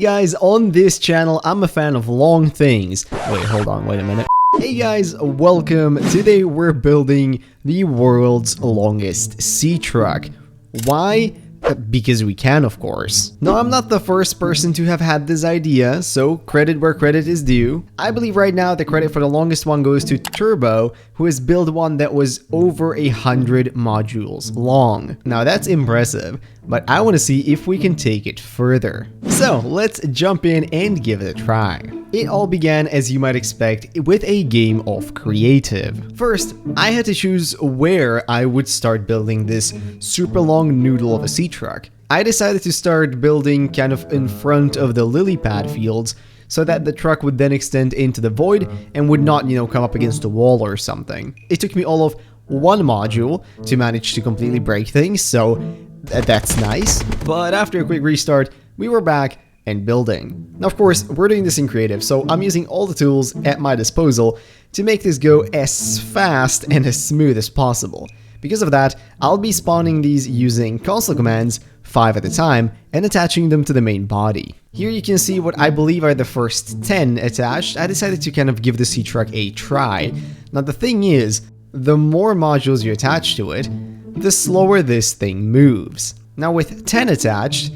guys, on this channel, I'm a fan of long things. Wait, hold on, wait a minute. Hey guys, welcome. Today we're building the world's longest Seatruck. Why? Because we can, of course. No, I'm not the first person to have had this idea, so credit where credit is due. I believe right now the credit for the longest one goes to Turbo, who has built one that was over 100 modules long. Now that's impressive, but I want to see if we can take it further. So let's jump in and give it a try. It all began, as you might expect, with a game of creative. First, I had to choose where I would start building this super long noodle of a Seatruck. I decided to start building kind of in front of the lily pad fields, so that the truck would then extend into the void and would not, come up against a wall or something. It took me all of one module to manage to completely break things, so that's nice. But after a quick restart, we were back and building. Now, of course, we're doing this in creative, so I'm using all the tools at my disposal to make this go as fast and as smooth as possible. Because of that, I'll be spawning these using console commands 5 at a time and attaching them to the main body. Here you can see what I believe are the first 10 attached. I decided to kind of give the Seatruck a try. Now the thing is, the more modules you attach to it, the slower this thing moves. Now with 10 attached,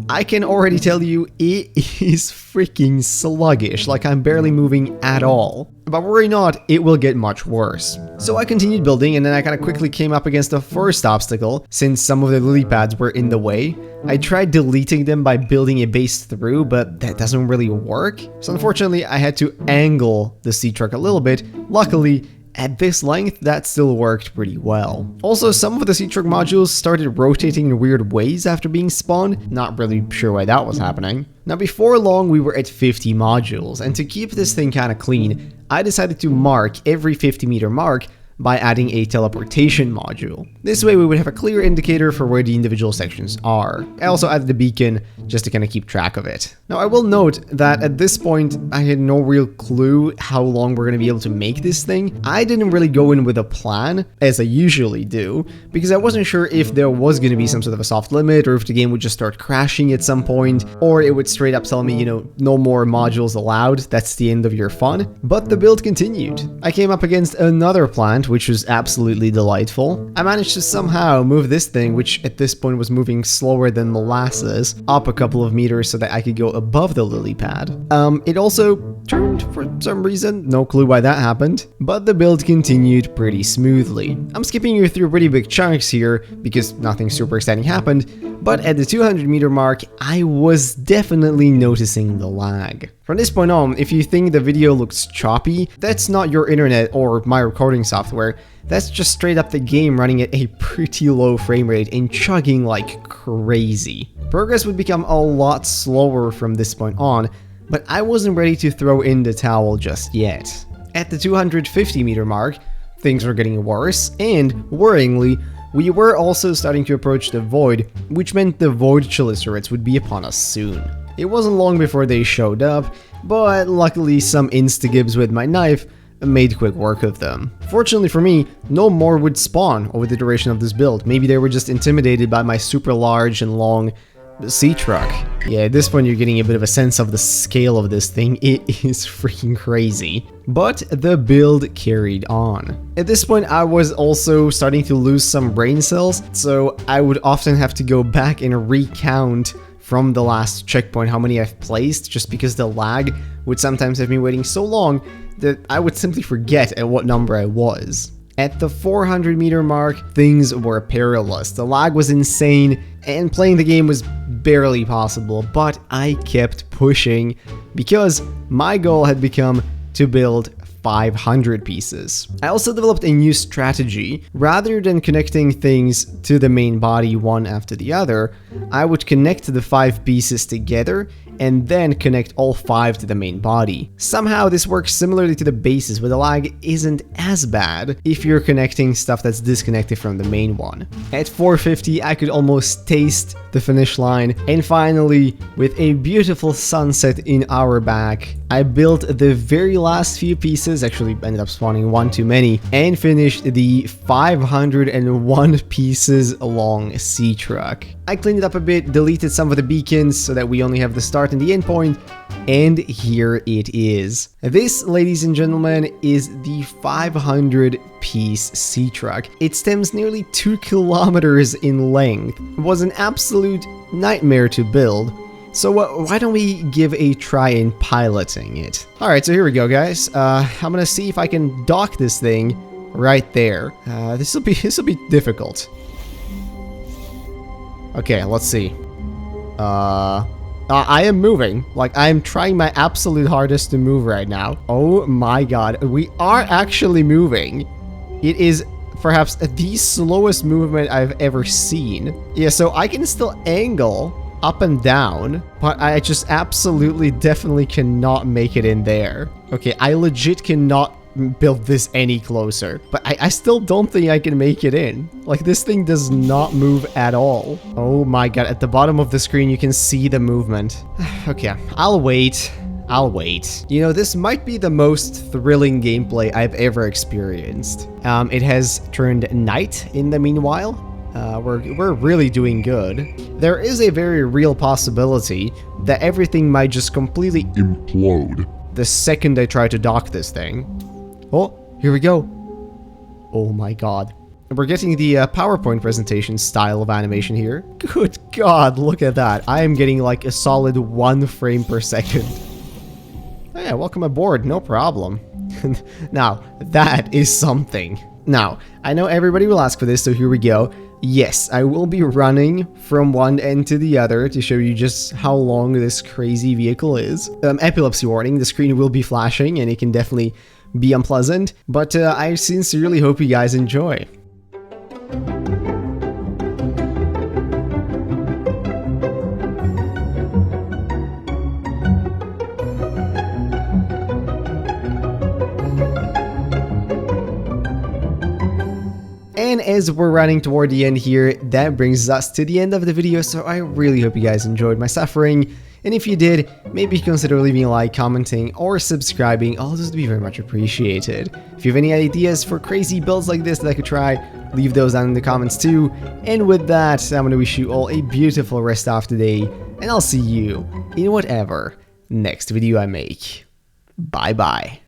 I can already tell you it is freaking sluggish, like I'm barely moving at all. But worry not, it will get much worse. So I continued building, and then I kind of quickly came up against the first obstacle, since some of the lily pads were in the way. I tried deleting them by building a base through, but that doesn't really work. So unfortunately, I had to angle the Seatruck a little bit. Luckily, at this length, that still worked pretty well. Also, some of the Seatruck modules started rotating in weird ways after being spawned. Not really sure why that was happening. Now, before long, we were at 50 modules, and to keep this thing kind of clean, I decided to mark every 50-meter mark by adding a teleportation module. This way we would have a clear indicator for where the individual sections are. I also added the beacon just to kind of keep track of it. Now I will note that at this point I had no real clue how long we're going to be able to make this thing. I didn't really go in with a plan, as I usually do, because I wasn't sure if there was going to be some sort of a soft limit, or if the game would just start crashing at some point, or it would straight up tell me, no more modules allowed, that's the end of your fun. But the build continued. I came up against another plant, which was absolutely delightful. I managed to somehow move this thing, which at this point was moving slower than molasses, up a couple of meters so that I could go above the lily pad. It also turned for some reason, no clue why that happened, but the build continued pretty smoothly. I'm skipping you through pretty big chunks here because nothing super exciting happened, but at the 200-meter mark, I was definitely noticing the lag. From this point on, if you think the video looks choppy, that's not your internet or my recording software. That's just straight up the game running at a pretty low frame rate and chugging like crazy. Progress would become a lot slower from this point on, but I wasn't ready to throw in the towel just yet. At the 250-meter mark, things were getting worse, and worryingly, we were also starting to approach the void, which meant the void chelicerates would be upon us soon. It wasn't long before they showed up, but luckily some insta-gibs with my knife made quick work of them. Fortunately for me, no more would spawn over the duration of this build. Maybe they were just intimidated by my super large and long Seatruck. Yeah, at this point you're getting a bit of a sense of the scale of this thing. It is freaking crazy. But the build carried on. At this point I was also starting to lose some brain cells, so I would often have to go back and recount from the last checkpoint how many I've placed, just because the lag would sometimes have me waiting so long that I would simply forget at what number I was. At the 400-meter mark, things were perilous. The lag was insane, and playing the game was barely possible, but I kept pushing because my goal had become to build 500 pieces. I also developed a new strategy. Rather than connecting things to the main body one after the other, I would connect the 5 pieces together and then connect all 5 to the main body. Somehow this works similarly to the bases, where the lag isn't as bad if you're connecting stuff that's disconnected from the main one. At 450, I could almost taste the finish line, and finally, with a beautiful sunset in our back, I built the very last few pieces pieces, actually ended up spawning one too many, and finished the 501 pieces long Seatruck. I cleaned it up a bit, deleted some of the beacons so that we only have the start and the end point, and here it is. This, ladies and gentlemen, is the 500 piece Seatruck. It stems nearly 2 kilometers in length. It was an absolute nightmare to build. So why don't we give a try in piloting it? Alright, so here we go, guys. I'm gonna see if I can dock this thing right there. This'll be difficult. Okay, let's see. I am moving. Like, I am trying my absolute hardest to move right now. Oh my god, we are actually moving. It is perhaps the slowest movement I've ever seen. Yeah, so I can still angle up and down, but I just absolutely definitely cannot make it in there. Okay, I legit cannot build this any closer, but I still don't think I can make it in. Like, this thing does not move at all. Oh my god, at the bottom of the screen you can see the movement. Okay, I'll wait. You know, this might be the most thrilling gameplay I've ever experienced. It has turned night in the meanwhile. We're really doing good. There is a very real possibility that everything might just completely implode the second I try to dock this thing. Oh, here we go. Oh my god. We're getting the PowerPoint presentation style of animation here. Good god, look at that. I am getting like a solid 1 frame per second. Oh yeah, welcome aboard, no problem. Now, that is something. Now, I know everybody will ask for this, so here we go. Yes, I will be running from one end to the other to show you just how long this crazy vehicle is. Epilepsy warning, the screen will be flashing and it can definitely be unpleasant, but I sincerely hope you guys enjoy. And as we're running toward the end here, that brings us to the end of the video, so I really hope you guys enjoyed my suffering. And if you did, maybe consider leaving a like, commenting, or subscribing. All this would be very much appreciated. If you have any ideas for crazy builds like this that I could try, leave those down in the comments too. And with that, I'm gonna wish you all a beautiful rest of the day, and I'll see you in whatever next video I make. Bye bye.